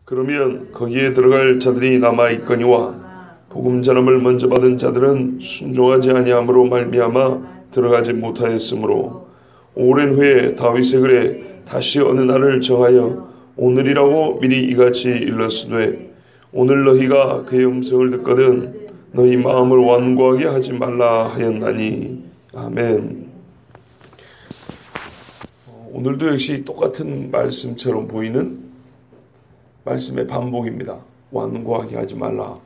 그러면 거기에 들어갈 자들이 남아있거니와 복음 전함을 먼저 받은 자들은 순종하지 아니함으로 말미암아 들어가지 못하였으므로 오랜 후에 다윗의 글에 다시 어느 날을 정하여 오늘이라고 미리 이같이 일렀으되 오늘 너희가 그의 음성을 듣거든 너희 마음을 완고하게 하지 말라 하였나니. 아멘. 오늘도 역시 똑같은 말씀처럼 보이는 말씀의 반복입니다. 완고하게 하지 말라.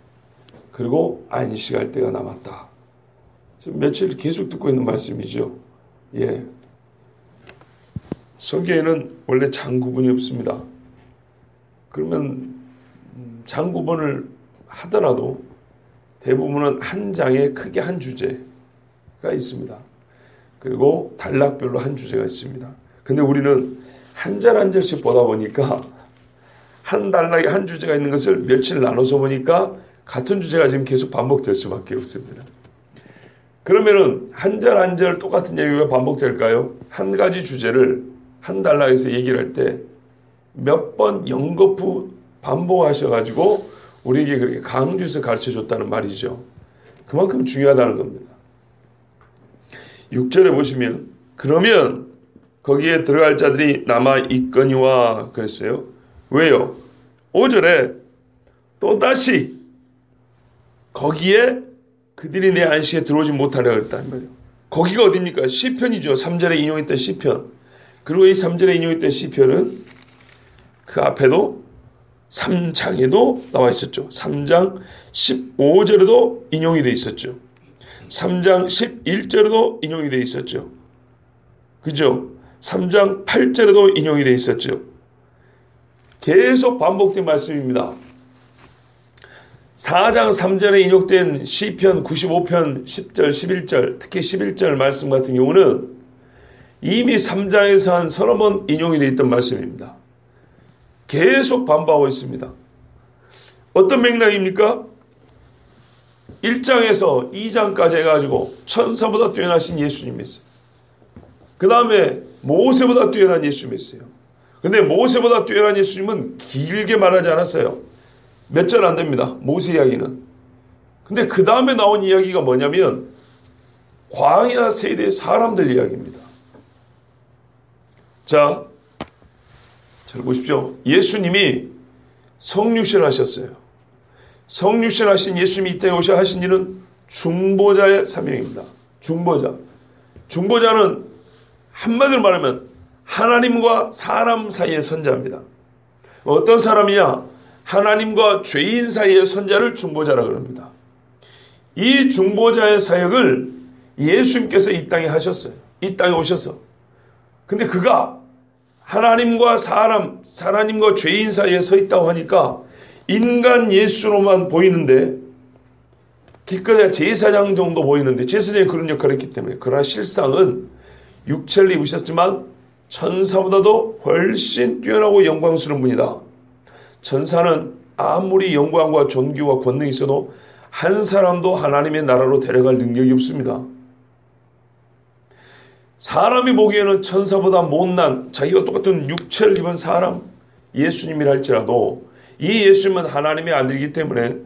그리고 안식할 때가 남았다. 지금 며칠 계속 듣고 있는 말씀이죠. 예. 성경에는 원래 장구분이 없습니다. 그러면 장구분을 하더라도 대부분은 한 장에 크게 한 주제가 있습니다. 그리고 단락별로 한 주제가 있습니다. 근데 우리는 한 절 한 절씩 보다 보니까 한 단락에 한 주제가 있는 것을 며칠 나눠서 보니까 같은 주제가 지금 계속 반복될 수밖에 없습니다. 그러면은 한 절 한 절 똑같은 얘기가 반복될까요? 한 가지 주제를 한 단락에서 얘기를 할 때 몇 번 연거푸 반복하셔가지고 우리에게 그렇게 강조해서 가르쳐줬다는 말이죠. 그만큼 중요하다는 겁니다. 6절에 보시면 그러면 거기에 들어갈 자들이 남아있거니와 그랬어요. 왜요? 5절에 또다시 거기에 그들이 내 안식에 들어오지 못하려 했다는 거예요. 거기가 어디입니까? 시편이죠. 3절에 인용했던 시편. 그리고 이 3절에 인용했던 시편은 그 앞에도 3장에도 나와 있었죠. 3장 15절에도 인용이 되어 있었죠. 3장 11절에도 인용이 되어 있었죠. 그죠? 3장 8절에도 인용이 되어 있었죠. 계속 반복된 말씀입니다. 4장 3절에 인용된 시편 95편 10절 11절 특히 11절 말씀 같은 경우는 이미 3장에서 한 서너 번 인용이 되어 있던 말씀입니다. 계속 반복하고 있습니다. 어떤 맥락입니까? 1장에서 2장까지 해가지고 천사보다 뛰어나신 예수님이 있어요. 그 다음에 모세보다 뛰어난 예수님이 있어요. 근데 모세보다 뛰어난 예수님은 길게 말하지 않았어요. 몇 절 안 됩니다. 모세 이야기는. 근데 그 다음에 나온 이야기가 뭐냐면 광야 세대의 사람들 이야기입니다. 자, 잘 보십시오. 예수님이 성육신을 하셨어요. 성육신을 하신 예수님이 이 땅에 오셔 하신 일은 중보자의 사명입니다. 중보자. 중보자는 한마디로 말하면 하나님과 사람 사이의 선자입니다. 어떤 사람이냐? 하나님과 죄인 사이의 선자를 중보자라 그럽니다. 이 중보자의 사역을 예수님께서 이 땅에 하셨어요. 이 땅에 오셔서. 근데 그가 하나님과 하나님과 죄인 사이에 서 있다고 하니까 인간 예수로만 보이는데 기껏해야 제사장 정도 보이는데 제사장이 그런 역할을 했기 때문에 그러나 실상은 육체를 입으셨지만 천사보다도 훨씬 뛰어나고 영광스러운 분이다. 천사는 아무리 영광과 존귀와 권능이 있어도 한 사람도 하나님의 나라로 데려갈 능력이 없습니다. 사람이 보기에는 천사보다 못난 자기가 똑같은 육체를 입은 사람 예수님이라 할지라도 이 예수님은 하나님의 아들이기 때문에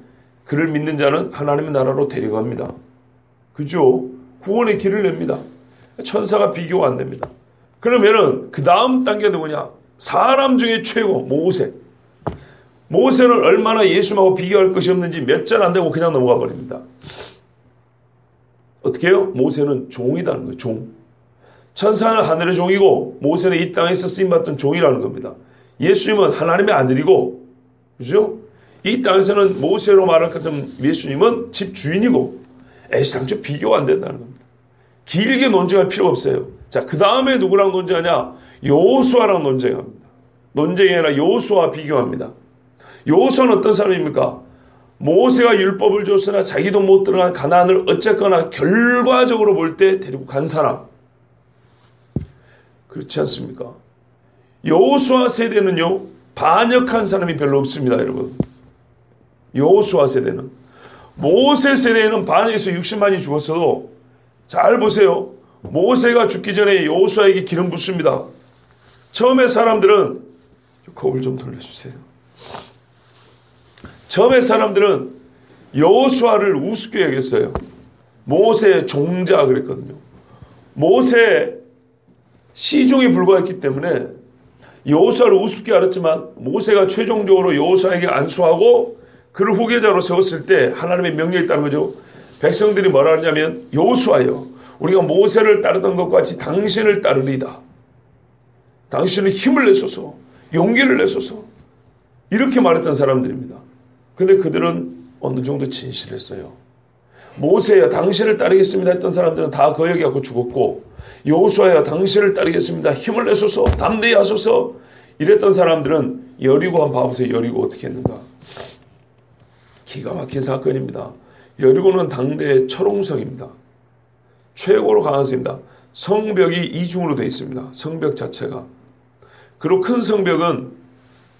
그를 믿는 자는 하나님의 나라로 데려갑니다. 그죠? 구원의 길을 냅니다. 천사가 비교가 안 됩니다. 그러면은 그 다음 단계가 누구냐? 사람 중에 최고 모세. 모세는 얼마나 예수님하고 비교할 것이 없는지 몇 절 안 되고 그냥 넘어가 버립니다. 어떻게 해요? 모세는 종이라는 거예요. 종. 천사는 하늘의 종이고 모세는 이 땅에서 쓰임받던 종이라는 겁니다. 예수님은 하나님의 아들이고 그죠? 이 땅에서는 모세로 말할 것 같은 예수님은 집 주인이고 애시당초 비교가 안 된다는 겁니다. 길게 논쟁할 필요가 없어요. 자, 그 다음에 누구랑 논쟁하냐? 여호수아랑 논쟁합니다. 논쟁이 아니라 여호수아와 비교합니다. 여호수아는 어떤 사람입니까? 모세가 율법을 줬으나 자기도 못 들어간 가나안을 어쨌거나 결과적으로 볼 때 데리고 간 사람. 그렇지 않습니까? 여호수아 세대는요, 반역한 사람이 별로 없습니다, 여러분. 여호수아 세대는. 모세 세대에는 반역해서 60만이 죽었어도 잘 보세요. 모세가 죽기 전에 여호수아에게 기름 붓습니다. 처음에 사람들은 거울 좀 돌려주세요. 처음에 사람들은 여호수아를 우습게 여겼어요. 모세의 종자 그랬거든요. 모세 시종에 불과했기 때문에 여호수아를 우습게 알았지만 모세가 최종적으로 여호수아에게 안수하고 그를 후계자로 세웠을 때 하나님의 명령이 있다는 거죠. 백성들이 뭐라 하냐면 여호수아여 우리가 모세를 따르던 것과 같이 당신을 따르리이다. 당신은 힘을 내소서 용기를 내소서 이렇게 말했던 사람들입니다. 그런데 그들은 어느 정도 진실했어요. 모세야 당신을 따르겠습니다 했던 사람들은 다 거역하고 죽었고 여호수아야 당신을 따르겠습니다 힘을 내소서 담대히 하소서 이랬던 사람들은 여리고 한번 봐보세요. 여리고 어떻게 했는가. 기가 막힌 사건입니다. 여리고는 당대의 철옹성입니다. 최고로 강한 성입니다. 성벽이 이중으로 되어 있습니다. 성벽 자체가. 그리고 큰 성벽은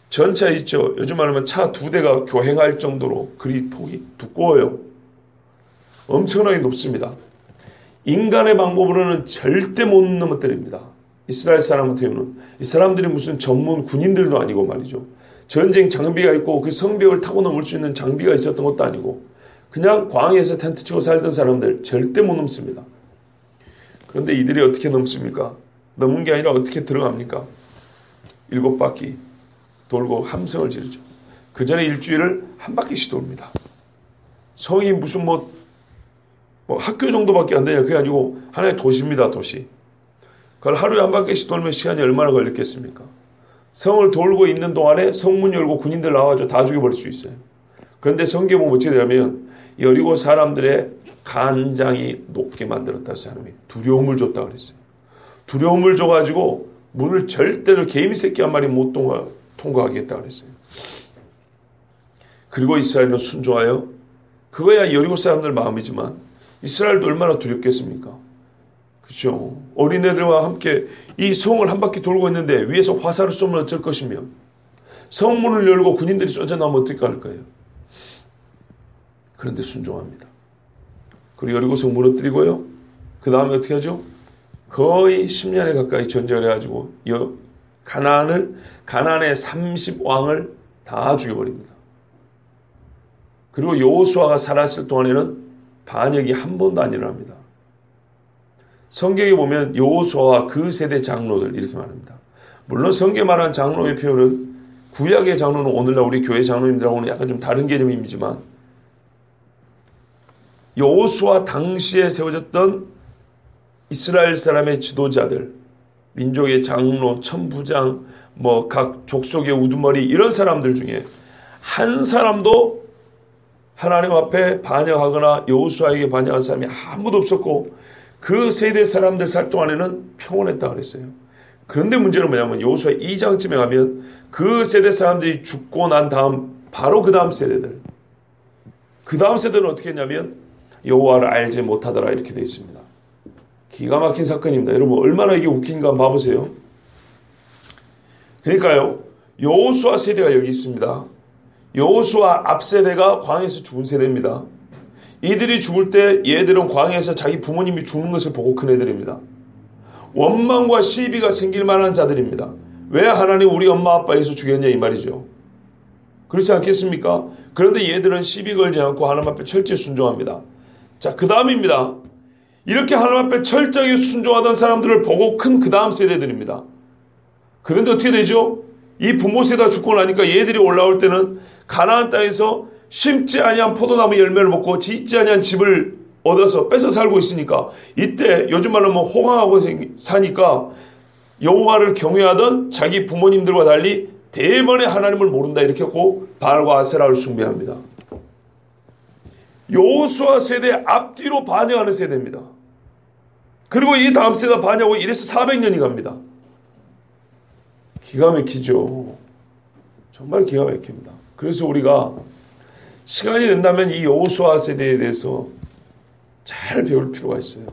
전차 있죠. 요즘 말하면 차 2대가 교행할 정도로 그리 폭이 두꺼워요. 엄청나게 높습니다. 인간의 방법으로는 절대 못 넘어뜨립니다. 이스라엘 사람 같은 경우는 이 사람들이 무슨 전문 군인들도 아니고 말이죠. 전쟁 장비가 있고 그 성벽을 타고 넘을 수 있는 장비가 있었던 것도 아니고 그냥 광야에서 텐트 치고 살던 사람들 절대 못 넘습니다. 그런데 이들이 어떻게 넘습니까? 넘은 게 아니라 어떻게 들어갑니까? 7바퀴 돌고 함성을 지르죠. 그 전에 일주일을 한 바퀴씩 돕니다. 성이 무슨 뭐 학교 정도밖에 안 되냐. 그게 아니고 하나의 도시입니다. 도시. 그걸 하루에 한 바퀴씩 돌면 시간이 얼마나 걸렸겠습니까? 성을 돌고 있는 동안에 성문 열고 군인들 나와가지고 다 죽여버릴 수 있어요. 그런데 성경에 보면 어떻게 되냐면 여리고 사람들의 간장이 높게 만들었다. 하나님이 두려움을 줬다 그랬어요. 두려움을 줘가지고 문을 절대로 개미 새끼 한 마리 못 통과하겠다 그랬어요. 그리고 이스라엘은 순종하여 그거야 여리고 사람들 마음이지만 이스라엘도 얼마나 두렵겠습니까? 그렇죠. 어린애들과 함께 이 성을 한 바퀴 돌고 있는데 위에서 화살을 쏘면 어쩔 것이며 성문을 열고 군인들이 쫓아나오면 어떻게 할 거예요? 그런데 순종합니다. 그리고 여리고성 무너뜨리고요. 그 다음에 어떻게 하죠? 거의 10년에 가까이 전쟁을 해가지고 가나안의 30왕을 다 죽여버립니다. 그리고 여호수아가 살았을 동안에는 반역이 한 번도 안 일어납니다. 성경에 보면 여호수아와 그 세대 장로들 이렇게 말합니다. 물론 성경에 말한 장로의 표현은 구약의 장로는 오늘날 우리 교회 장로님들하고는 약간 좀 다른 개념이지만 여호수아 당시에 세워졌던 이스라엘 사람의 지도자들, 민족의 장로, 천부장, 각 족속의 우두머리 이런 사람들 중에 한 사람도 하나님 앞에 반역하거나 여호수아에게 반역한 사람이 아무도 없었고 그 세대 사람들 살 동안에는 평온했다 그랬어요. 그런데 문제는 뭐냐면 여호수아 2장쯤에 가면 그 세대 사람들이 죽고 난 다음 바로 그 다음 세대들 그 다음 세대는 어떻게 했냐면 여호와를 알지 못하더라 이렇게 되어 있습니다. 기가 막힌 사건입니다. 여러분 얼마나 이게 웃긴가 한번 봐보세요. 그러니까요. 여호수아 세대가 여기 있습니다. 여호수아 앞 세대가 광야에서 죽은 세대입니다. 이들이 죽을 때 얘들은 광야에서 자기 부모님이 죽는 것을 보고 큰 애들입니다. 원망과 시비가 생길 만한 자들입니다. 왜 하나님 우리 엄마 아빠에서 죽였냐 이 말이죠. 그렇지 않겠습니까? 그런데 얘들은 시비 걸지 않고 하나님 앞에 철저히 순종합니다. 자, 그 다음입니다. 이렇게 하나님 앞에 철저하게 순종하던 사람들을 보고 큰 그 다음 세대들입니다. 그런데 어떻게 되죠? 이 부모 세대가 죽고 나니까 얘들이 올라올 때는 가나안 땅에서 심지 아니한 포도나무 열매를 먹고 짓지 아니한 집을 얻어서 뺏어 살고 있으니까 이때 요즘 말로 호강하고 사니까 여호와를 경외하던 자기 부모님들과 달리 대번에 하나님을 모른다 이렇게 하고 바알과 아세라를 숭배합니다. 여호수아 세대 앞뒤로 반역하는 세대입니다. 그리고 이 다음 세대가 반역하고 이래서 400년이 갑니다. 기가 막히죠. 정말 기가 막힙니다. 그래서 우리가 시간이 된다면 이 여호수아 세대에 대해서 잘 배울 필요가 있어요.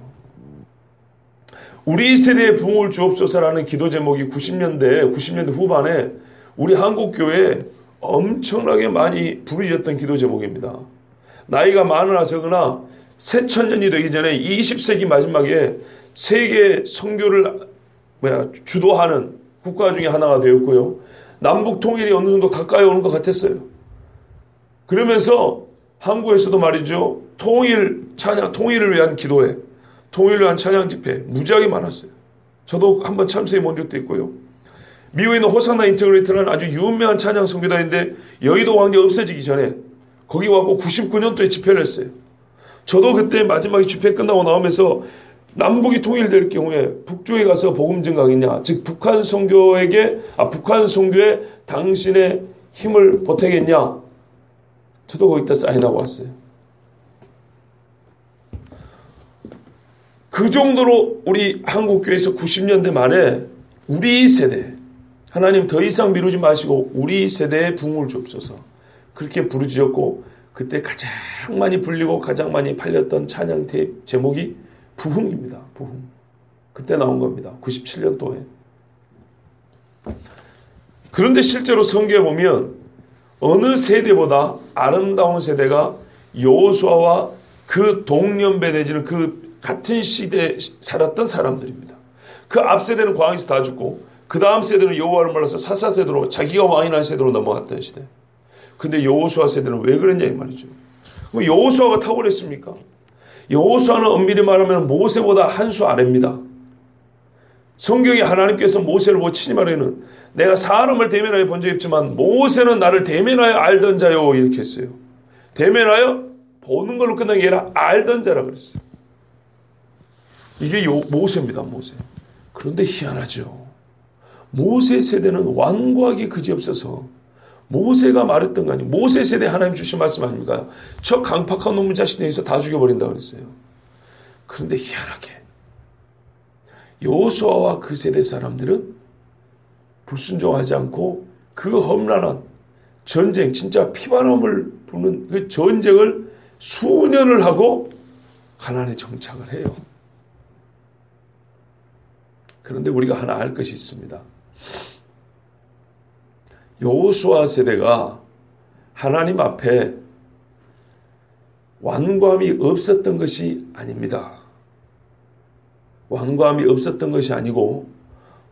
우리 세대에 부흥을 주옵소서라는 기도 제목이 90년대 후반에 우리 한국교회에 엄청나게 많이 부르짖었던 기도 제목입니다. 나이가 많으나 적으나 새천년이 되기 전에 20세기 마지막에 세계 선교를 주도하는 국가 중에 하나가 되었고요. 남북 통일이 어느 정도 가까이 오는 것 같았어요. 그러면서 한국에서도 말이죠. 통일을 위한 기도회, 통일을 위한 찬양 집회 무지하게 많았어요. 저도 한번 참석해 본 적도 있고요. 미국에 있는 호사나 인터그레이트라는 아주 유명한 찬양 선교단인데 여의도 왕대 없어지기 전에 거기 와서 99년도에 집회를 했어요. 저도 그때 마지막에 집회 끝나고 나오면서 남북이 통일될 경우에 북쪽에 가서 복음 증가하겠냐, 즉 북한 선교에 당신의 힘을 보태겠냐, 저도 거기다 사인하고 왔어요. 그 정도로 우리 한국교회에서 90년대 말에 우리 세대, 하나님 더 이상 미루지 마시고 우리 세대에 부흥을 주옵소서, 그렇게 부르짖었고, 그때 가장 많이 불리고 가장 많이 팔렸던 찬양 테이프 제목이 부흥입니다. 부흥. 그때 나온 겁니다. 97년도에. 그런데 실제로 성경에 보면 어느 세대보다 아름다운 세대가 여호수아와 그 동년배 내지는 그 같은 시대에 살았던 사람들입니다. 그 앞 세대는 광야에서 다 죽고 그 다음 세대는 여호와를 몰라서 사사세대로 자기가 왕이 난 세대로 넘어갔던 시대. 근데 여호수아 세대는 왜 그랬냐 이 말이죠. 그럼 여호수아가 탁월했습니까? 여호수아는 엄밀히 말하면 모세보다 한 수 아래입니다. 성경에 하나님께서 모세를 보고 친히 말하기는 내가 사람을 대면하여 본 적이 없지만 모세는 나를 대면하여 알던 자요 이렇게 했어요. 대면하여 보는 걸로 끝난 게 아니라 알던 자라 그랬어요. 이게 모세입니다. 모세. 그런데 희한하죠. 모세 세대는 완고하게 그지없어서 모세가 말했던 거 아니에요. 모세 세대 하나님 주신 말씀 아닙니까? 저 강팍한 놈의 자신에 의해서 다 죽여버린다고 그랬어요. 그런데 희한하게 여호수아와 그 세대 사람들은 불순종하지 않고 그 험난한 전쟁, 진짜 피바람을 부는 그 전쟁을 수년을 하고 가나안에 정착을 해요. 그런데 우리가 하나 알 것이 있습니다. 여호수아 세대가 하나님 앞에 완고함이 없었던 것이 아닙니다. 완고함이 없었던 것이 아니고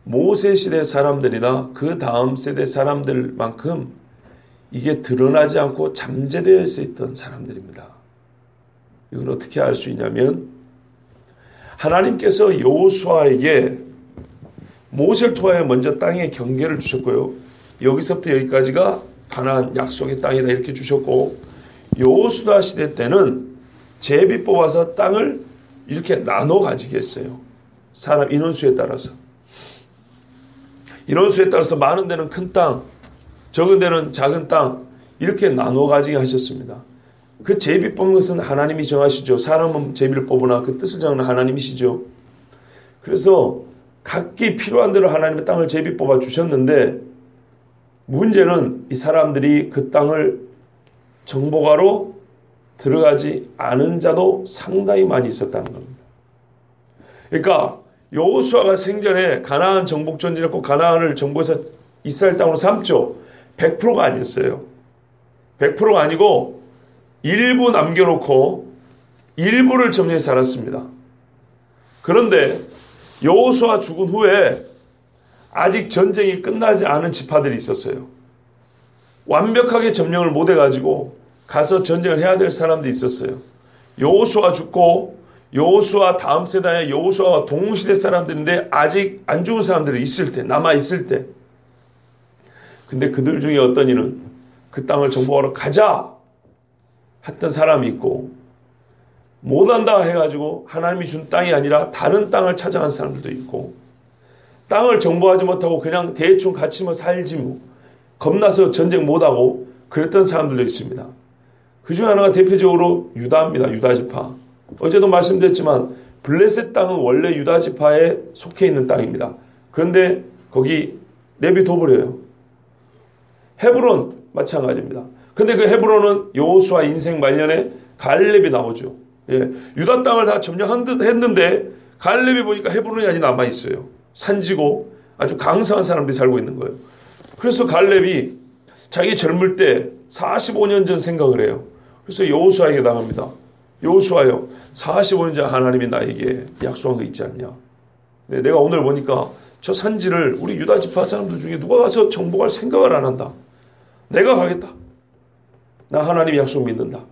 모세 시대 사람들이나 그 다음 세대 사람들만큼 이게 드러나지 않고 잠재되어 있던 사람들입니다. 이걸 어떻게 알 수 있냐면 하나님께서 여호수아에게 모세를 통하여 먼저 땅의 경계를 주셨고요. 여기서부터 여기까지가 가나안 약속의 땅이다 이렇게 주셨고, 여호수아 시대 때는 제비 뽑아서 땅을 이렇게 나눠 가지게 했어요. 사람 인원수에 따라서. 인원수에 따라서 많은 데는 큰 땅, 적은 데는 작은 땅 이렇게 나눠 가지게 하셨습니다. 그 제비 뽑는 것은 하나님이 정하시죠. 사람은 제비를 뽑으나 그 뜻을 정하는 하나님이시죠. 그래서 각기 필요한 대로 하나님의 땅을 제비 뽑아 주셨는데 문제는 이 사람들이 그 땅을 정복하러 들어가지 않은 자도 상당히 많이 있었다는 겁니다. 그러니까 여호수아가 생전에 가나안 정복 전쟁했고 가나안을 정복해서 이스라엘 땅으로 삼죠. 100%가 아니었어요. 100%가 아니고 일부 남겨놓고 일부를 점령해 살았습니다. 그런데 여호수아 죽은 후에 아직 전쟁이 끝나지 않은 지파들이 있었어요. 완벽하게 점령을 못해가지고 가서 전쟁을 해야 될 사람들이 있었어요. 여호수아 죽고 여호수아 다음 세대에 여호수아와 동시대 사람들인데 아직 안 죽은 사람들이 있을 때, 남아 있을 때, 근데 그들 중에 어떤 이는 그 땅을 정복하러 가자 했던 사람이 있고, 못한다 해가지고 하나님이 준 땅이 아니라 다른 땅을 찾아간 사람들도 있고, 땅을 정복하지 못하고 그냥 대충 갇히며 살지 뭐 겁나서 전쟁 못하고 그랬던 사람들도 있습니다. 그 중에 하나가 대표적으로 유다입니다. 유다지파. 어제도 말씀드렸지만 블레셋 땅은 원래 유다지파에 속해 있는 땅입니다. 그런데 거기 내비둬버려요. 헤브론 마찬가지입니다. 그런데 그 헤브론은 여호수아 인생 말년에 갈렙이 나오죠. 예, 유다 땅을 다 점령했는데 갈렙이 보니까 헤브론이 아직 남아있어요. 산지고 아주 강성한 사람들이 살고 있는 거예요. 그래서 갈렙이 자기 젊을 때 45년 전 생각을 해요. 그래서 여호수아에게 당합니다. 여호수아요, 45년 전 하나님이 나에게 약속한 거 있지 않냐. 내가 오늘 보니까 저 산지를 우리 유다 지파 사람들 중에 누가 가서 정복할 생각을 안 한다. 내가 가겠다. 나 하나님 약속 믿는다.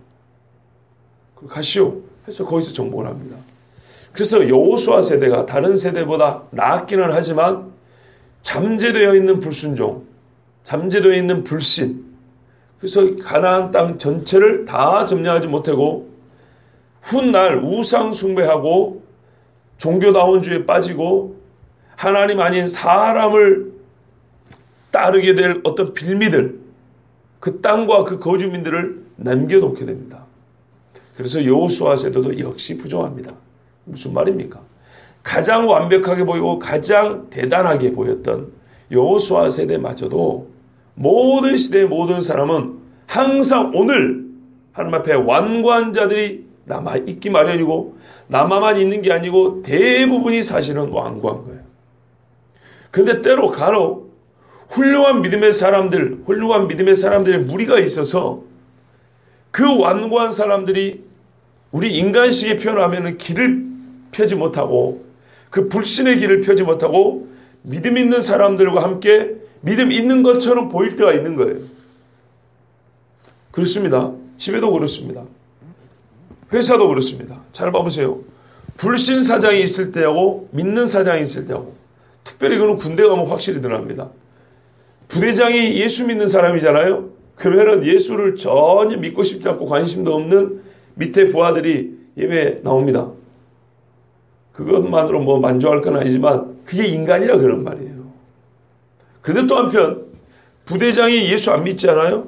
가시오. 해서 거기서 정복을 합니다. 그래서 여호수아 세대가 다른 세대보다 나았기는 하지만 잠재되어 있는 불순종, 잠재되어 있는 불신, 그래서 가나안 땅 전체를 다 점령하지 못하고 훗날 우상 숭배하고 종교다원주의에 빠지고 하나님 아닌 사람을 따르게 될 어떤 빌미들, 그 땅과 그 거주민들을 남겨놓게 됩니다. 그래서 여호수아 세대도 역시 부정합니다. 무슨 말입니까? 가장 완벽하게 보이고 가장 대단하게 보였던 여호수아 세대마저도 모든 시대의 모든 사람은 항상 오늘 하나님 앞에 완고한 자들이 남아있기 마련이고 남아만 있는 게 아니고 대부분이 사실은 완고한 거예요. 그런데 때로 간혹 훌륭한 믿음의 사람들의 무리가 있어서 그 완고한 사람들이 우리 인간식에 표현하면 길을 펴지 못하고 그 불신의 길을 펴지 못하고 믿음 있는 사람들과 함께 믿음 있는 것처럼 보일 때가 있는 거예요. 그렇습니다. 집에도 그렇습니다. 회사도 그렇습니다. 잘 봐보세요. 불신 사장이 있을 때하고 믿는 사장이 있을 때하고 특별히 그는 군대 가면 확실히 드러납니다. 부대장이 예수 믿는 사람이잖아요. 그러면 예수를 전혀 믿고 싶지 않고 관심도 없는 밑에 부하들이 예배에 나옵니다. 그것만으로 뭐 만족할 건 아니지만 그게 인간이라 그런 말이에요. 그런데 또 한편 부대장이 예수 안 믿지 않아요?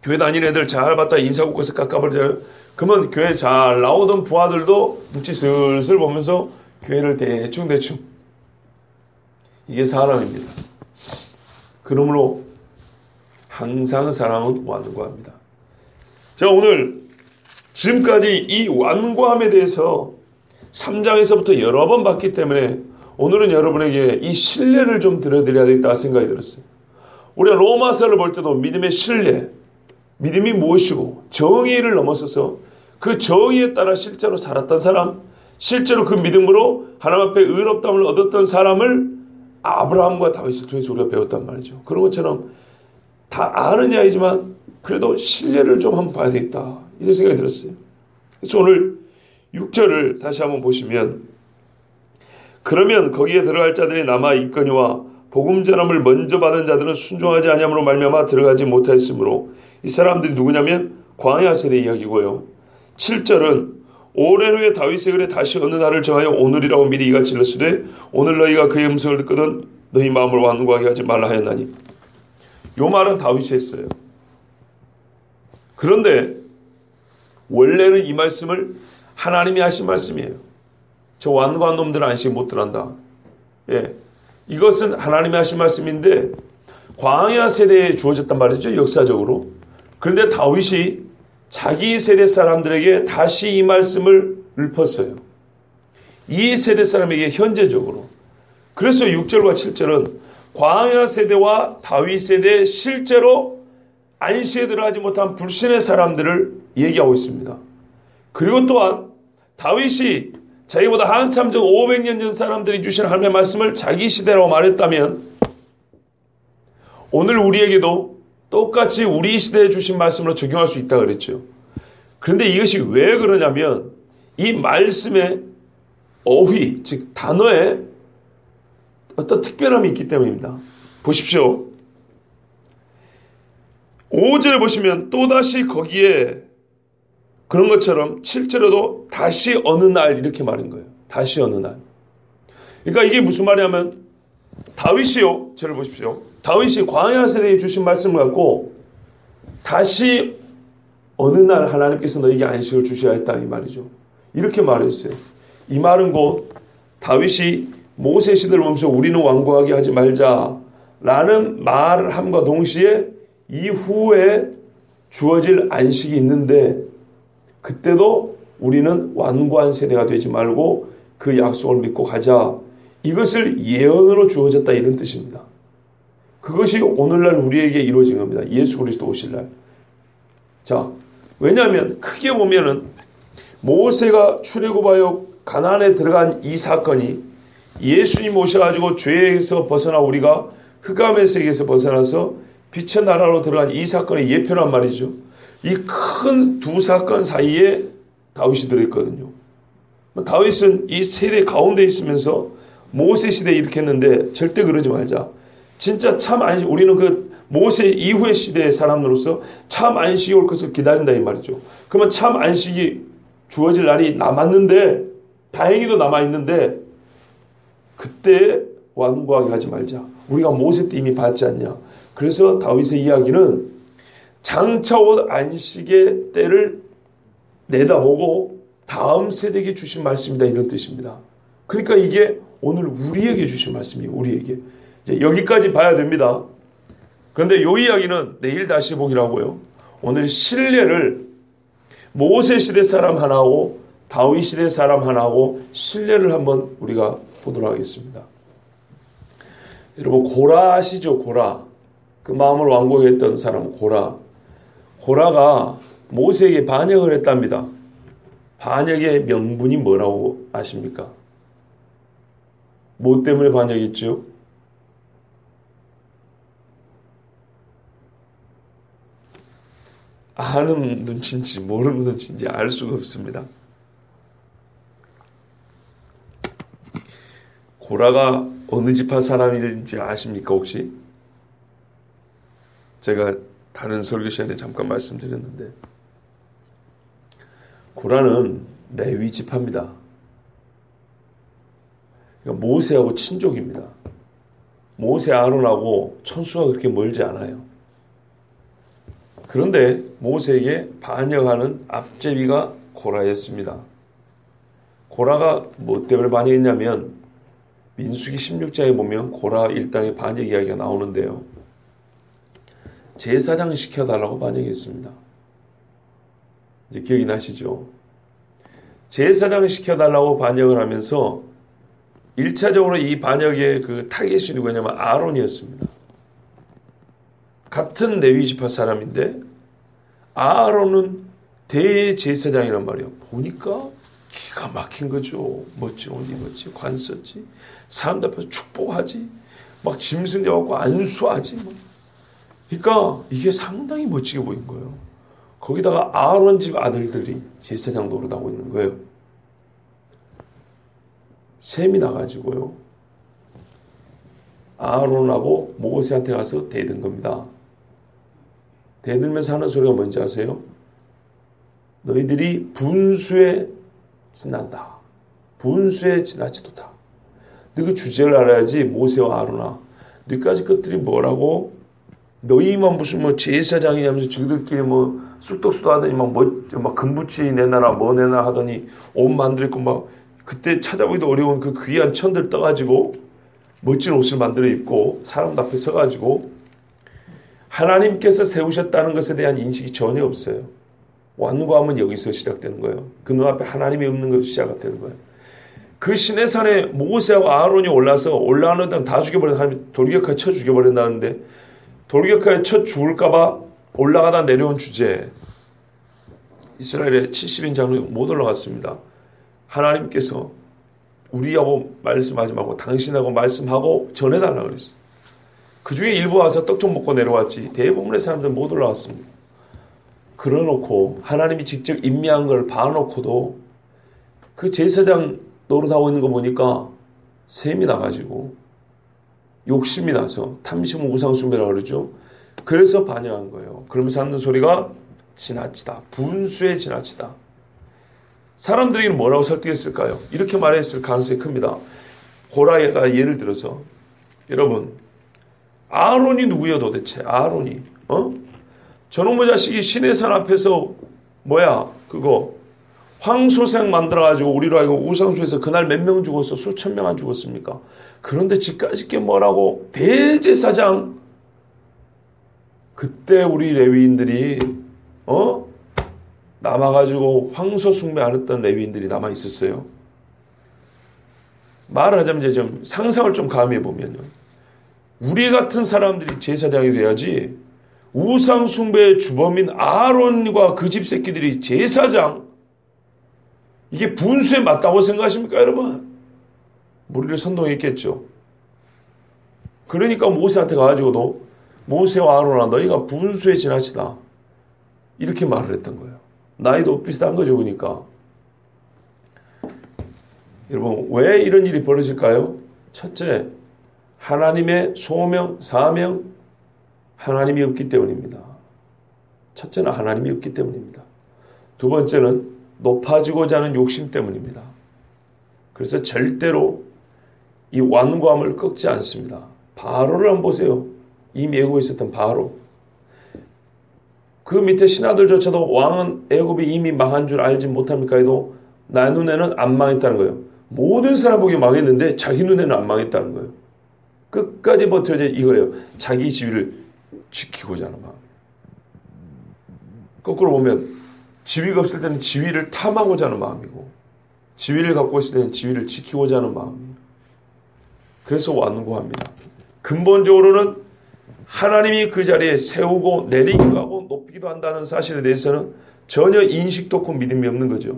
교회 다니는 애들 잘 봤다 인사국에서 깎아버리잖아요. 그러면 교회 잘 나오던 부하들도 눈치 슬슬 보면서 교회를 대충 이게 사람입니다. 그러므로 항상 사람은 완고합니다. 자, 오늘 지금까지 이 완고함에 대해서 3장에서부터 여러 번 봤기 때문에 오늘은 여러분에게 이 신뢰를 좀 들어드려야 되겠다 생각이 들었어요. 우리가 로마서를 볼 때도 믿음의 신뢰, 믿음이 무엇이고 정의를 넘어서서 그 정의에 따라 실제로 살았던 사람, 실제로 그 믿음으로 하나님 앞에 의롭다함을 얻었던 사람을 아브라함과 다윗을 통해서 우리가 배웠단 말이죠. 그런 것처럼 다 아는 이야기지만 그래도 신뢰를 좀 한번 봐야 되겠다 이런 생각이 들었어요. 그래서 오늘 6절을 다시 한번 보시면 그러면 거기에 들어갈 자들이 남아 있거니와 복음 전함을 먼저 받은 자들은 순종하지 아니함으로 말미암아 들어가지 못하였으므로 이 사람들이 누구냐면 광야 세대 이야기고요. 7절은 오랜 후에 다윗의 글에 다시 어느 날을 정하여 오늘이라고 미리 이같이 일렀으되 오늘 너희가 그의 음성을 듣거든 너희 마음을 완고하게 하지 말라 하였나니. 요 말은 다윗이 했어요. 그런데 원래는 이 말씀을 하나님이 하신 말씀이에요. 저 완고한 놈들은 안식 못 들한다. 예, 이것은 하나님이 하신 말씀인데 광야 세대에 주어졌단 말이죠. 역사적으로. 그런데 다윗이 자기 세대 사람들에게 다시 이 말씀을 읊었어요. 이 세대 사람에게 현재적으로. 그래서 6절과 7절은 광야 세대와 다윗 세대에 실제로 안식에 들어가지 못한 불신의 사람들을 얘기하고 있습니다. 그리고 또한 다윗이 자기보다 한참 전 500년 전 사람들이 주신 하나님의 말씀을 자기 시대라고 말했다면 오늘 우리에게도 똑같이 우리 시대에 주신 말씀으로 적용할 수 있다고 그랬죠. 그런데 이것이 왜 그러냐면 이 말씀의 어휘, 즉 단어에 어떤 특별함이 있기 때문입니다. 보십시오. 5절에 보시면 또다시 거기에 그런 것처럼 7절에도 다시 어느 날 이렇게 말한 거예요. 다시 어느 날. 그러니까 이게 무슨 말이냐면 다윗이요. 저를 보십시오. 다윗이 광야 세대에 주신 말씀을 갖고 다시 어느 날 하나님께서 너에게 안식을 주셔야 했다 이 말이죠. 이렇게 말했어요. 이 말은 곧 다윗이 모세 시대를 보면서 우리는 완고하게 하지 말자라는 말을 함과 동시에 이후에 주어질 안식이 있는데 그때도 우리는 완고한 세대가 되지 말고 그 약속을 믿고 가자. 이것을 예언으로 주어졌다 이런 뜻입니다. 그것이 오늘날 우리에게 이루어진 겁니다. 예수 그리스도 오실 날. 자, 왜냐하면 크게 보면은 모세가 출애굽하여 가나안에 들어간 이 사건이 예수님 오셔가지고 죄에서 벗어나 우리가 흑암의 세계에서 벗어나서 빛의 나라로 들어간 이 사건의 예표란 말이죠. 이 큰 두 사건 사이에 다윗이 들어있거든요. 다윗은 이 세대 가운데 있으면서 모세 시대에 이렇게 했는데 절대 그러지 말자. 진짜 참 안식, 우리는 그 모세 이후의 시대의 사람으로서 참 안식이 올 것을 기다린다 이 말이죠. 그러면 참 안식이 주어질 날이 남았는데, 다행히도 남아있는데 그때 완고하게 하지 말자. 우리가 모세 때 이미 봤지 않냐. 그래서 다윗의 이야기는 장차 올 안식의 때를 내다보고 다음 세대에게 주신 말씀이다 이런 뜻입니다. 그러니까 이게 오늘 우리에게 주신 말씀이에요. 우리에게. 이제 여기까지 봐야 됩니다. 그런데 이 이야기는 내일 다시 보기라고요. 오늘 신뢰를 모세 시대 사람 하나하고 다윗 시대 사람 하나하고 신뢰를 한번 우리가 보도록 하겠습니다. 여러분 고라 아시죠? 고라. 그 마음을 완고하게 했던 사람 고라. 고라가 모세에게 반역을 했답니다. 반역의 명분이 뭐라고 아십니까? 뭐 때문에 반역했죠? 아는 눈치인지 모르는 눈치인지 알 수가 없습니다. 고라가 어느 지파 사람인지 아십니까 혹시? 제가 다른 설교 시간에 잠깐 말씀드렸는데 고라는 레위 지파입니다. 그러니까 모세하고 친족입니다. 모세 아론하고 천수가 그렇게 멀지 않아요. 그런데 모세에게 반역하는 앞제비가 고라였습니다. 고라가 뭐 때문에 반역했냐면 민수기 16장에 보면 고라 일당의 반역 이야기가 나오는데요. 제사장 시켜달라고 반역했습니다. 이제 기억이 나시죠? 제사장 시켜달라고 반역을 하면서 1차적으로 이 반역의 그 타겟이 누구냐면 아론이었습니다. 같은 레위 지파 사람인데 아론은 대제사장이란 말이에요. 보니까 기가 막힌 거죠. 멋진 옷 입었지, 관 썼지, 사람들 앞에서 축복하지, 막 짐승 잡아갖고 안수하지. 뭐. 그러니까 이게 상당히 멋지게 보인 거예요. 거기다가 아론 집 아들들이 제사장 노릇하고 있는 거예요. 셈이 나가지고요. 아론하고 모세한테 가서 대든 겁니다. 대들면서 하는 소리가 뭔지 아세요? 너희들이 분수에 지난다. 분수에 지나치도다. 너희 주제를 알아야지. 모세와 아론아, 너희까지 것들이 뭐라고? 너희만 무슨 뭐 제사장이냐면서 저희들끼리 뭐 쑥떡쑥떡 하더니 막 금붙이 내놔라 뭐 내놔 하더니 옷 만들고 막 그때 찾아보기도 어려운 그 귀한 천들 떠가지고 멋진 옷을 만들어 입고 사람들 앞에 서가지고 하나님께서 세우셨다는 것에 대한 인식이 전혀 없어요. 완고함은 여기서 시작되는 거예요. 그 눈앞에 하나님이 없는 것이 시작되는 거예요. 그 시내 산에 모세하고 아론이 올라가는 데는 다 죽여버린 하나님이 돌격하에 쳐 죽여버린다는데 돌격하에 쳐 죽을까봐 올라가다 내려온 주제에 이스라엘의 70인 장로가 못 올라갔습니다. 하나님께서 우리하고 말씀하지 말고 당신하고 말씀하고 전해달라고 그랬어요. 그 중에 일부 와서 떡 좀 먹고 내려왔지 대부분의 사람들은 못 올라갔습니다. 그러놓고 하나님이 직접 임명한 걸 봐놓고도 그 제사장 노릇하고 있는 거 보니까 셈이 나가지고 욕심이 나서 탐심 우상숭배라고 그러죠. 그래서 반역한 거예요. 그러면서 하는 소리가 지나치다. 분수에 지나치다. 사람들에게는 뭐라고 설득했을까요? 이렇게 말했을 가능성이 큽니다. 고라가 예를 들어서 여러분 아론이 누구야 도대체? 아론이 저놈의 자식이 시내산 앞에서 그거 황소생 만들어가지고 우리로 알고 우상숭배해서 그날 몇 명 죽었어? 수천 명 안 죽었습니까? 그런데 지까짓 게 뭐라고? 대제사장. 그때 우리 레위인들이 남아가지고 황소 숭배 안 했던 레위인들이 남아 있었어요. 말을 하자면 이제 좀 상상을 좀 가미해 보면요. 우리 같은 사람들이 제사장이 돼야지 우상 숭배의 주범인 아론과 그 집 새끼들이 제사장. 이게 분수에 맞다고 생각하십니까, 여러분? 무리를 선동했겠죠. 그러니까 모세한테 가가지고도 모세와 아론아 너희가 분수에 지나치다. 이렇게 말을 했던 거예요. 나이도 비슷한 거죠. 그러니까. 여러분 왜 이런 일이 벌어질까요? 첫째, 하나님의 소명, 사명, 하나님이 없기 때문입니다. 첫째는 하나님이 없기 때문입니다. 두 번째는 높아지고자 하는 욕심 때문입니다. 그래서 절대로 이 완고함을 꺾지 않습니다. 바로를 한번 보세요. 이미 애굽에 있었던 바로. 그 밑에 신하들조차도 왕은 애굽이 이미 망한 줄 알지 못합니까 해도 나 눈에는 안 망했다는 거예요. 모든 사람 보기에 망했는데 자기 눈에는 안 망했다는 거예요. 끝까지 버텨야 이거예요. 자기 지위를 지키고자 하는 마음. 거꾸로 보면 지위가 없을 때는 지위를 탐하고자 하는 마음이고 지위를 갖고 있을 때는 지위를 지키고자 하는 마음이에요. 그래서 완고합니다. 근본적으로는 하나님이 그 자리에 세우고 내리기도 하고 높이기도 한다는 사실에 대해서는 전혀 인식도 없고 믿음이 없는 거죠.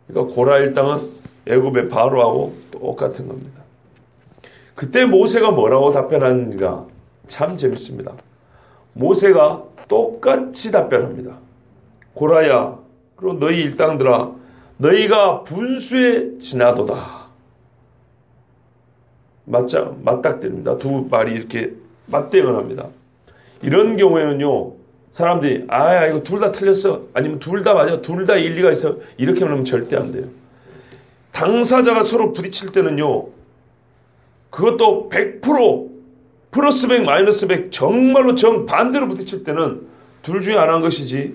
그러니까 고라 일당은 애굽의 바로하고 똑같은 겁니다. 그때 모세가 뭐라고 답변하는가 참 재밌습니다. 모세가 똑같이 답변합니다. 고라야, 그리고 너희 일당들아, 너희가 분수에 지나도다. 맞닥뜨립니다. 두 말이 이렇게 맞대응을 합니다. 이런 경우에는요, 사람들이 이거 둘 다 틀렸어, 아니면 둘 다 맞아, 둘 다 일리가 있어, 이렇게 말하면 절대 안 돼요. 당사자가 서로 부딪힐 때는요, 그것도 100% 플러스 100 마이너스 100 정말로 정반대로 부딪힐 때는 둘 중에 하나인 것이지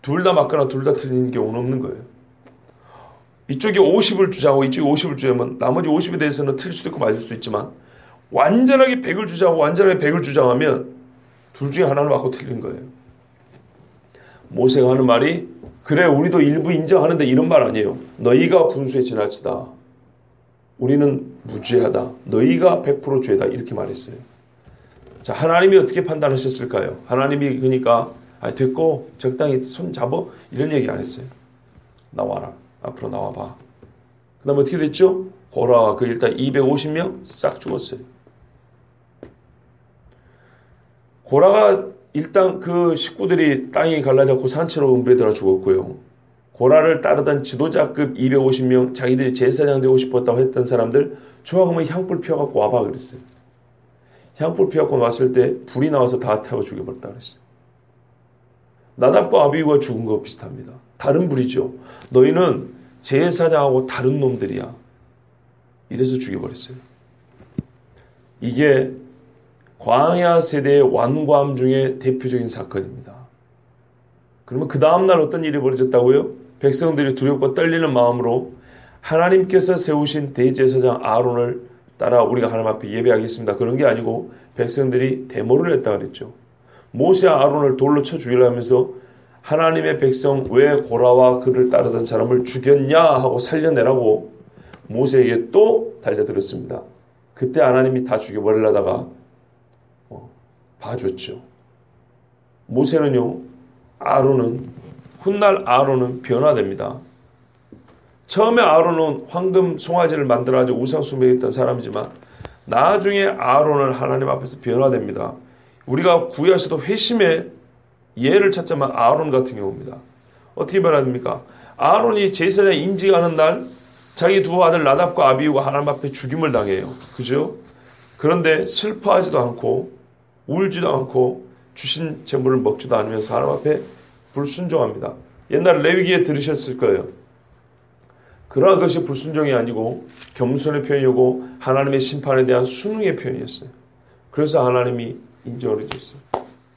둘 다 맞거나 둘 다 틀리는 경우는 없는 거예요. 이쪽이 50을 주장하고 이쪽이 50을 주장하면 나머지 50에 대해서는 틀릴 수도 있고 맞을 수도 있지만 완전하게 100을 주장하고 완전하게 100을 주장하면 둘 중에 하나는 맞고 틀린 거예요. 모세가 하는 말이 그래 우리도 일부 인정하는데 이런 말 아니에요. 너희가 분수에 지나치다. 우리는 무죄하다. 너희가 100% 죄다. 이렇게 말했어요. 자, 하나님이 어떻게 판단하셨을까요? 하나님이 그러니까 됐고 적당히 손 잡어 이런 얘기 안 했어요. 나와라. 앞으로 나와봐. 그 다음에 어떻게 됐죠? 고라와 그 일단 250명 싹 죽었어요. 고라가 일단 그 식구들이 땅이 갈라졌고 산채로 은배들어 죽었고요. 고라를 따르던 지도자급 250명 자기들이 제사장 되고 싶었다고 했던 사람들 조금은 향불 피워갖고 와봐 그랬어요. 향불 피워갖고 왔을 때 불이 나와서 다 태워 죽여버렸다 그랬어요. 나답과 아비후가 죽은 거 비슷합니다. 다른 불이죠. 너희는 제사장하고 다른 놈들이야. 이래서 죽여버렸어요. 이게 광야 세대의 완고함 중에 대표적인 사건입니다. 그러면 그 다음날 어떤 일이 벌어졌다고요? 백성들이 두렵고 떨리는 마음으로 하나님께서 세우신 대제사장 아론을 따라 우리가 하나님 앞에 예배하겠습니다. 그런 게 아니고 백성들이 데모를 했다 그랬죠. 모세와 아론을 돌로 쳐 죽이려 하면서 하나님의 백성 왜 고라와 그를 따르던 사람을 죽였냐 하고 살려내라고 모세에게 또 달려들었습니다. 그때 하나님이 다 죽여버리려다가 봐줬죠. 모세는요, 훗날 아론은 변화됩니다. 처음에 아론은 황금 송아지를 만들어가지고 우상숭배했던 사람이지만 나중에 아론은 하나님 앞에서 변화됩니다. 우리가 구약에서도 회심의 예를 찾자면 아론 같은 경우입니다. 어떻게 변화됩니까? 아론이 제사장 임직하는 날 자기 두 아들 나답과 아비후가 하나님 앞에 죽임을 당해요. 그죠? 그런데 슬퍼하지도 않고 울지도 않고 주신 제물을 먹지도 않으면서 하나님 앞에 불순종합니다. 옛날 레위기에 들으셨을 거예요. 그러한 것이 불순종이 아니고 겸손의 표현이고 하나님의 심판에 대한 순응의 표현이었어요. 그래서 하나님이 인정을 해줬어요.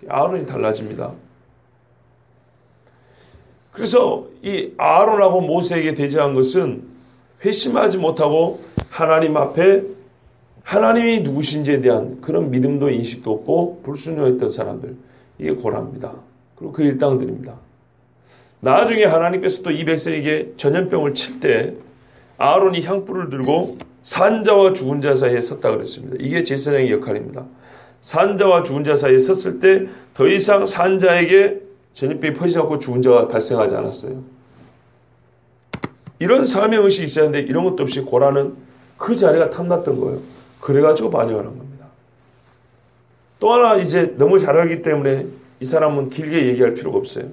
아론이 달라집니다. 그래서 이 아론하고 모세에게 대적한 것은 회심하지 못하고 하나님 앞에 하나님이 누구신지에 대한 그런 믿음도 인식도 없고 불순종했던 사람들, 이게 고라입니다. 그리고 그 일당들입니다. 나중에 하나님께서 또 이 백성에게 전염병을 칠 때 아론이 향불을 들고 산자와 죽은 자 사이에 섰다 그랬습니다. 이게 제사장의 역할입니다. 산자와 죽은 자 사이에 섰을 때 더 이상 산자에게 전염병이 퍼져갖고 죽은 자가 발생하지 않았어요. 이런 사명의식이 있어야 하는데 이런 것도 없이 고라는 그 자리가 탐났던 거예요. 그래가지고 반역을 한 겁니다. 또 하나 이제 너무 잘 알기 때문에 이 사람은 길게 얘기할 필요가 없어요.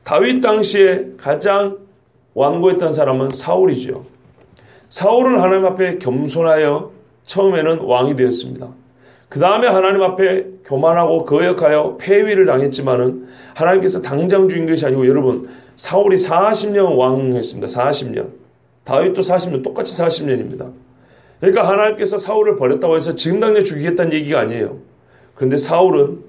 다윗 당시에 가장 완고했던 사람은 사울이죠. 사울은 하나님 앞에 겸손하여 처음에는 왕이 되었습니다. 그 다음에 하나님 앞에 교만하고 거역하여 폐위를 당했지만은 하나님께서 당장 죽인 것이 아니고 여러분 사울이 40년 왕했습니다. 40년. 다윗도 40년 똑같이 40년입니다. 그러니까 하나님께서 사울을 버렸다고 해서 지금 당장 죽이겠다는 얘기가 아니에요. 그런데 사울은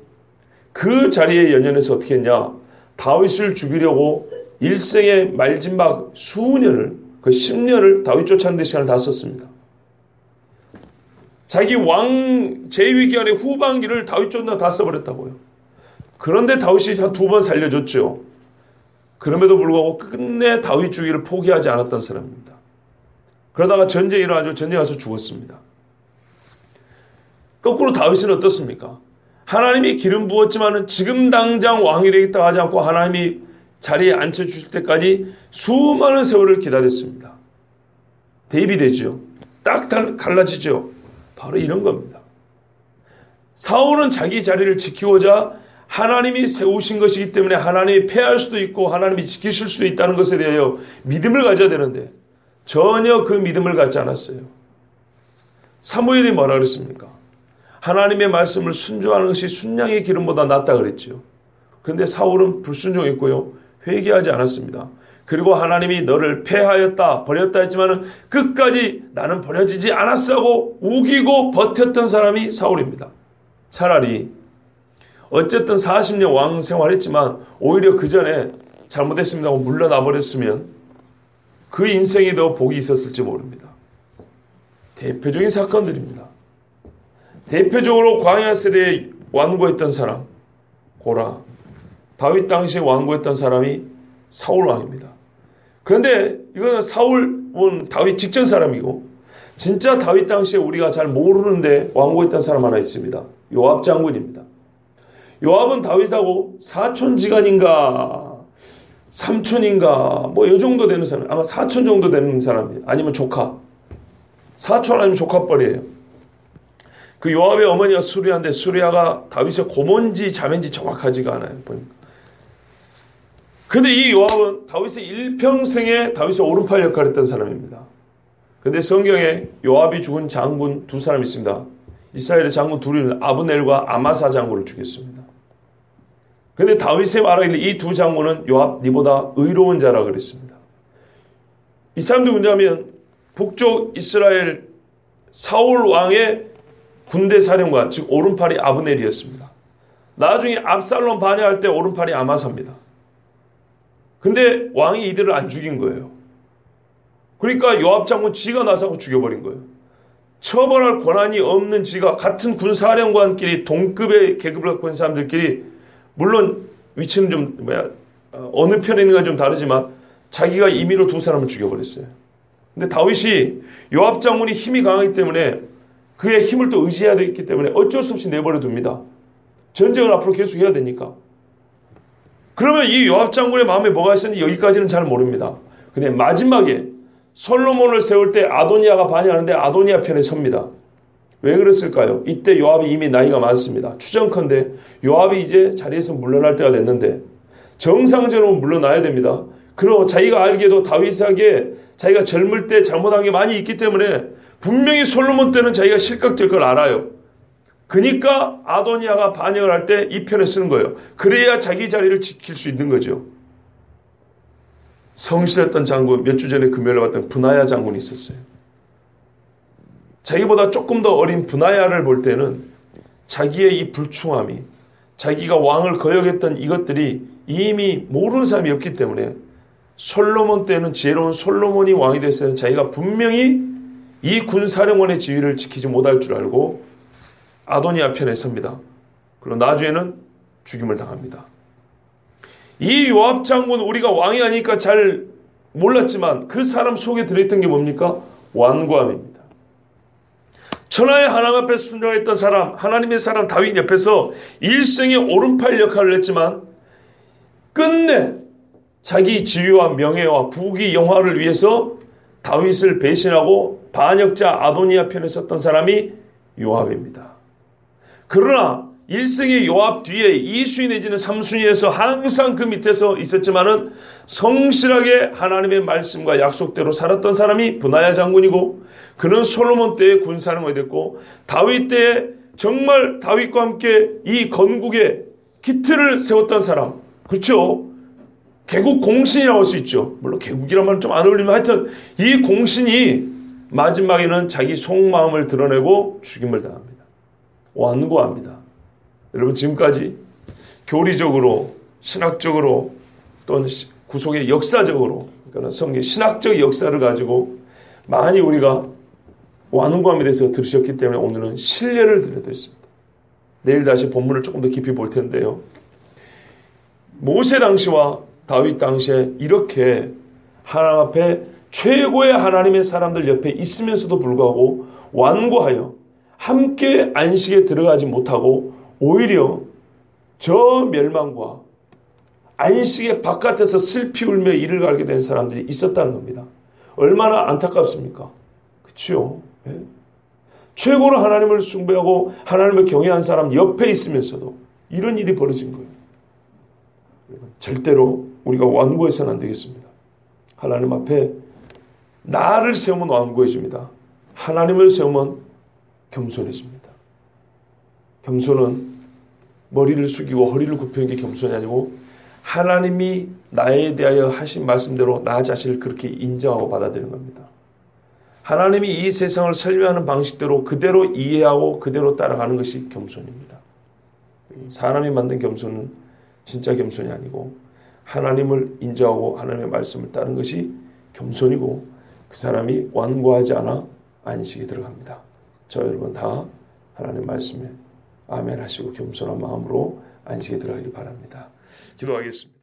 그 자리에 연연해서 어떻게 했냐. 다윗을 죽이려고 일생의 말진막 수년을 그 10년을 다윗 쫓아내는 데 시간을 다 썼습니다. 자기 왕 재위 기간의 후반기를 다윗 쫓느라 다 써버렸다고요. 그런데 다윗이 한 2번 살려줬죠. 그럼에도 불구하고 끝내 다윗 주기를 포기하지 않았던 사람입니다. 그러다가 전쟁이 일어나죠. 전쟁에 가서 죽었습니다. 거꾸로 다윗은 어떻습니까? 하나님이 기름 부었지만은 지금 당장 왕이 되겠다고 하지 않고 하나님이 자리에 앉혀주실 때까지 수많은 세월을 기다렸습니다. 대입이 되죠. 딱 갈라지죠. 바로 이런 겁니다. 사울은 자기 자리를 지키고자 하나님이 세우신 것이기 때문에 하나님이 패할 수도 있고 하나님이 지키실 수도 있다는 것에 대하여 믿음을 가져야 되는데 전혀 그 믿음을 갖지 않았어요. 사무엘이 뭐라 그랬습니까? 하나님의 말씀을 순종하는 것이 순양의 기름보다 낫다 그랬죠. 그런데 사울은 불순종했고요. 회개하지 않았습니다. 그리고 하나님이 너를 패하였다 버렸다 했지만 끝까지 나는 버려지지 않았어 하고 우기고 버텼던 사람이 사울입니다. 차라리 어쨌든 40년 왕 생활했지만 오히려 그 전에 잘못했습니다 하고 물러나 버렸으면 그 인생이 더 복이 있었을지 모릅니다. 대표적인 사건들입니다. 대표적으로 광야 세대에 완고했던 사람 고라, 다윗 당시에 완고했던 사람이 사울 왕입니다. 그런데 이거는 사울은 다윗 직전 사람이고 진짜 다윗 당시에 우리가 잘 모르는데 완고했던 사람 하나 있습니다. 요압 장군입니다. 요압은 다윗하고 사촌지간인가 삼촌인가 뭐 이 정도 되는 사람, 아마 사촌 정도 되는 사람이에요. 아니면 조카, 사촌 아니면 조카뻘이에요. 그 요압의 어머니가 수리아인데 수리아가 다윗의 고모인지 자매인지 정확하지가 않아요. 보니까. 근데 이 요압은 다윗의 일평생에 다윗의 오른팔 역할을 했던 사람입니다. 근데 성경에 요압이 죽은 장군 두 사람이 있습니다. 이스라엘의 장군 둘이 아브넬과 아마사 장군을 죽였습니다. 근데 다윗의 말하기를 이 두 장군은 요압 니보다 의로운 자라 그랬습니다. 이 사람도 누구냐면 북쪽 이스라엘 사울 왕의 군대 사령관, 즉 오른팔이 아브넬이었습니다. 나중에 압살롬 반야할 때 오른팔이 아마사입니다. 근데 왕이 이들을 안 죽인 거예요. 그러니까 요압 장군 지가 나서고 죽여버린 거예요. 처벌할 권한이 없는 지가 같은 군사령관끼리 동급의 계급을 갖고 있는 사람들끼리 물론 위치는 좀 어느 편에 있는가 좀 다르지만 자기가 임의로 두 사람을 죽여버렸어요. 근데 다윗이 요압 장군이 힘이 강하기 때문에 그의 힘을 또 의지해야 되기 때문에 어쩔 수 없이 내버려 둡니다. 전쟁을 앞으로 계속 해야 되니까. 그러면 이 요압 장군의 마음에 뭐가 있었는지 여기까지는 잘 모릅니다. 근데 마지막에 솔로몬을 세울 때 아도니아가 반역하는데 아도니아 편에 섭니다. 왜 그랬을까요? 이때 요압이 이미 나이가 많습니다. 추정컨대 요압이 이제 자리에서 물러날 때가 됐는데 정상적으로 물러나야 됩니다. 그리고 자기가 알기에도 다윗에게 자기가 젊을 때 잘못한 게 많이 있기 때문에 분명히 솔로몬 때는 자기가 실각될 걸 알아요. 그러니까 아도니아가 반역을 할 때 이 편에 쓰는 거예요. 그래야 자기 자리를 지킬 수 있는 거죠. 성실했던 장군, 몇 주 전에 금요일에 봤던 브나야 장군이 있었어요. 자기보다 조금 더 어린 브나야를 볼 때는 자기의 이 불충함이, 자기가 왕을 거역했던 이것들이 이미 모르는 사람이 없기 때문에 솔로몬 때는 지혜로운 솔로몬이 왕이 됐어요. 자기가 분명히 이 군사령관의 지위를 지키지 못할 줄 알고 아도니아 편에 섭니다. 그리고 나중에는 죽임을 당합니다. 이 요압 장군 우리가 왕이 아니니까 잘 몰랐지만 그 사람 속에 들어있던 게 뭡니까? 완고함입니다. 천하의 하나님 앞에 순종했던 사람, 하나님의 사람 다윗 옆에서 일생의 오른팔 역할을 했지만 끝내 자기 지위와 명예와 부귀 영화를 위해서 다윗을 배신하고 반역자 아도니아 편에 섰던 사람이 요압입니다. 그러나 일생의 요압 뒤에 2순위 내지는 3순위에서 항상 그 밑에서 있었지만은 성실하게 하나님의 말씀과 약속대로 살았던 사람이 브나야 장군이고, 그는 솔로몬 때의 군사령관이 됐고, 다윗 때에 정말 다윗과 함께 이 건국의 기틀을 세웠던 사람. 그렇죠? 개국 공신이라고 할 수 있죠. 물론 개국이란 말은 좀 안 어울리면 하여튼 이 공신이 마지막에는 자기 속마음을 드러내고 죽임을 당합니다. 완고합니다. 여러분, 지금까지 교리적으로, 신학적으로, 또는 구속의 역사적으로, 그러니까 성경 신학적 역사를 가지고 많이 우리가 완고함에 대해서 들으셨기 때문에 오늘은 신뢰를 드려드렸습니다. 내일 다시 본문을 조금 더 깊이 볼 텐데요. 모세 당시와 다윗 당시에 이렇게 하나님 앞에 최고의 하나님의 사람들 옆에 있으면서도 불구하고 완고하여 함께 안식에 들어가지 못하고 오히려 저 멸망과 안식의 바깥에서 슬피 울며 이를 갈게 된 사람들이 있었다는 겁니다. 얼마나 안타깝습니까? 그렇죠? 예? 최고로 하나님을 숭배하고 하나님을 경외한 사람 옆에 있으면서도 이런 일이 벌어진 거예요. 절대로 우리가 완고해서는 안 되겠습니다. 하나님 앞에 나를 세우면 완고해집니다. 하나님을 세우면 겸손해집니다. 겸손은 머리를 숙이고 허리를 굽히는 게 겸손이 아니고 하나님이 나에 대하여 하신 말씀대로 나 자신을 그렇게 인정하고 받아들이는 겁니다. 하나님이 이 세상을 설명하는 방식대로 그대로 이해하고 그대로 따라가는 것이 겸손입니다. 사람이 만든 겸손은 진짜 겸손이 아니고 하나님을 인정하고 하나님의 말씀을 따르는 것이 겸손이고 그 사람이 완고하지 않아 안식에 들어갑니다. 저 여러분 다 하나님 말씀에 아멘 하시고 겸손한 마음으로 안식에 들어가길 바랍니다. 기도하겠습니다.